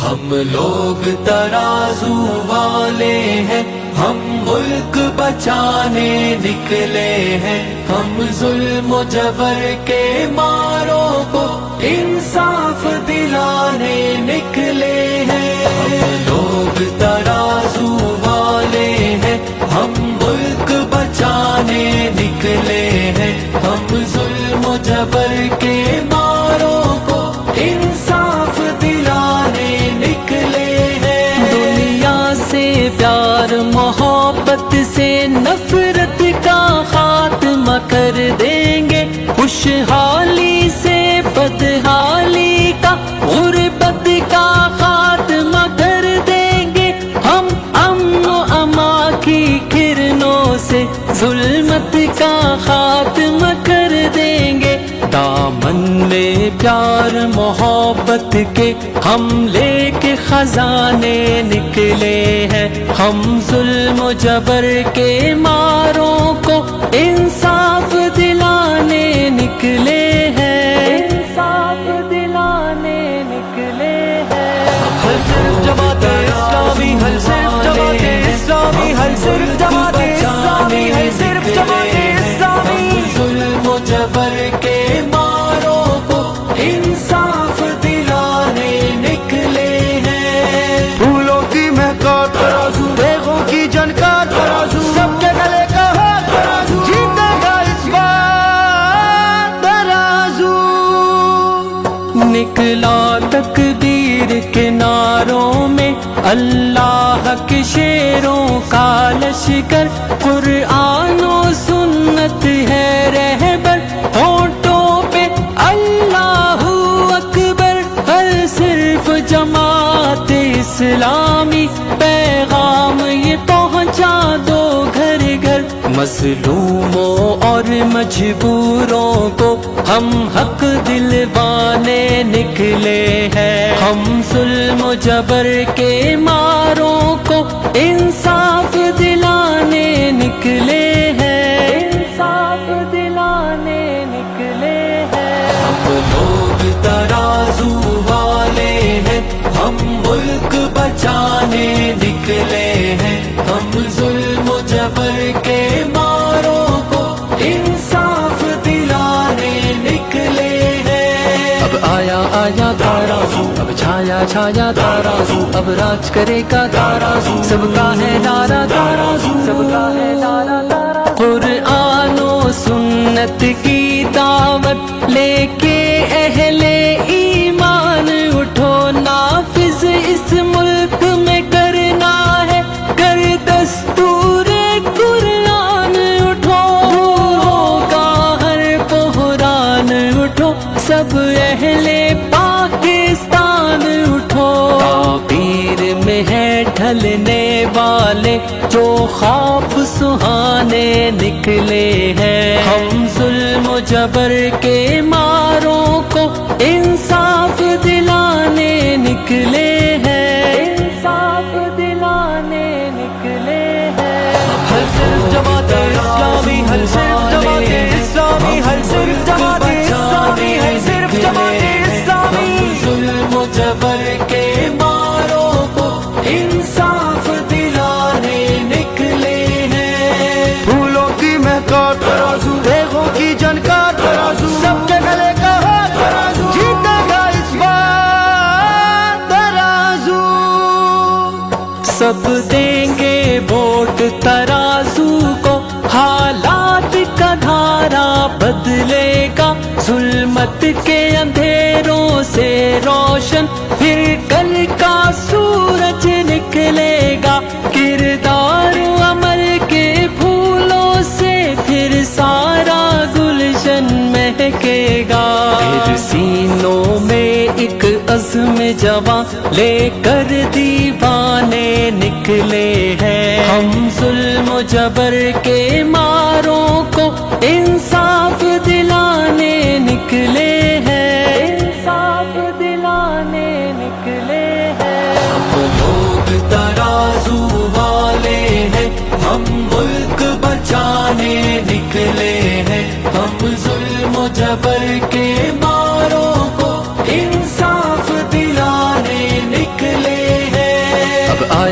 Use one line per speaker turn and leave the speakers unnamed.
ہم لوگ ترازو والے ہیں، ہم ملک بچانے نکلے ہیں، ہم ظلم و جبر کے ماروں کو انصاف دلانے نکلے ہیں۔ ہم لوگ ترازو والے ہیں، ہم ملک بچانے نکلے ہیں، ہم ظلم و جبر کے ماروں کو انصاف دلانے نکلے ہیں۔
دنیا سے پیار محبت سے نفرت کا خاتمہ کر دیں گے، خوشحالی سے بدحالی کا غربت کا خاتمہ کر دیں گے، ہم امن و امان کی کرنوں سے ظلمت کا خاتمہ کر دیں گے۔ دامن میں پیار محبت کے ہم لے کے خزانے نکلے ہیں، ہم ظلم و جبر کے ماروں کو انصاف دلانے نکلے ہیں، انصاف دلانے نکلے ہیں۔
ہر صرف جماعت اسلامی، ہر صرف جماعت اسلامی، ہر صرف جماعت اسلامی، ہر صرف جماعت اسلامی، ظلم و جبر کے ماروں کو انصاف دلانے نکلے ہیں۔
پھولوں کی مہکات ترازو، دیگوں کی جھنکار ترازو، سب کے گلے کا ہاتھ ترازو، جیتے گا اس بار ترازو۔
نکلا تکبیر کے نعروں میں اللہ کے شیروں کا لشکر، قرآن و سنت ہے رہبر، ہونٹوں پہ اللہ اکبر، ہر صرف جماعت اسلامی پیغام یہ پہنچا دو گھر گھر، مظلوموں اور مجبوروں کو ہم حق دلوانے نکلے ہیں، ہم ظلم و جبر کے ماروں کو انصاف دلانے نکلے ہیں، انصاف دلانے نکلے ہیں۔
ہم لوگ ترازو والے ہیں، ہم ملک بچانے نکلے ہیں، ہم ظلم و جبر کے ماروں کو انصاف دلانے نکلے ہیں۔
اب آیا آیا ترازو، اب چھایا چھایا ترازو، اب راج کرے گا ترازو، سب کا ہے نعرہ ترازو، سب کا ہے نعرہ ترازو۔ قرآن و سنت کی دعوت لے کے اہل ایمان اٹھو، نافذ اس ملک میں کرنا ہے کر دستور قرآن اٹھو، ہوگا ہر بحران اٹھو، سب اہل پاکستان اٹھو، تعبیر میں ہے ڈھلنے والے جو خواب سہانے نکلے ہیں، ہم ظلم و جبر کے ماروں کو انصاف دلانے نکلے ہیں، انصاف دلانے نکلے ہیں۔
ہر صرف جماعت اسلامی، ہر صرف جماعت اسلامی، ہر صرف جماعت اسلامی، ہر صرف جماعت اسلامی، ظلم و جبر کے ماروں کو انصاف دلانے نکلے ہیں۔
پھولوں کی مہکات ترازو، دیگوں کی جھنکار ترازو، سب کے گلے کا ہاتھ ترازو، جیتے گا اس بار ترازو۔
سب دیں گے ووٹ ترازو کو، حالات کا دھارا بدلے گا، ظلمت کے اندھیروں سے روشن پھر کل کا سورج نکلے گا، کردار و عمل کے پھولوں سے پھر سارا گلشن مہکے گا، پھر سینوں میں ایک عزم جواں لے کر دیوانے نکلے ہیں، ہم ظلم و جبر کے ماروں کو انصاف دلانے نکلے ہیں، انصاف دلانے نکلے ہیں۔
ہم لوگ ترازو والے ہیں، ہم ملک بچانے نکلے ہیں، ہم ظلم و جبر کے ماروں کو انصاف دلانے نکلے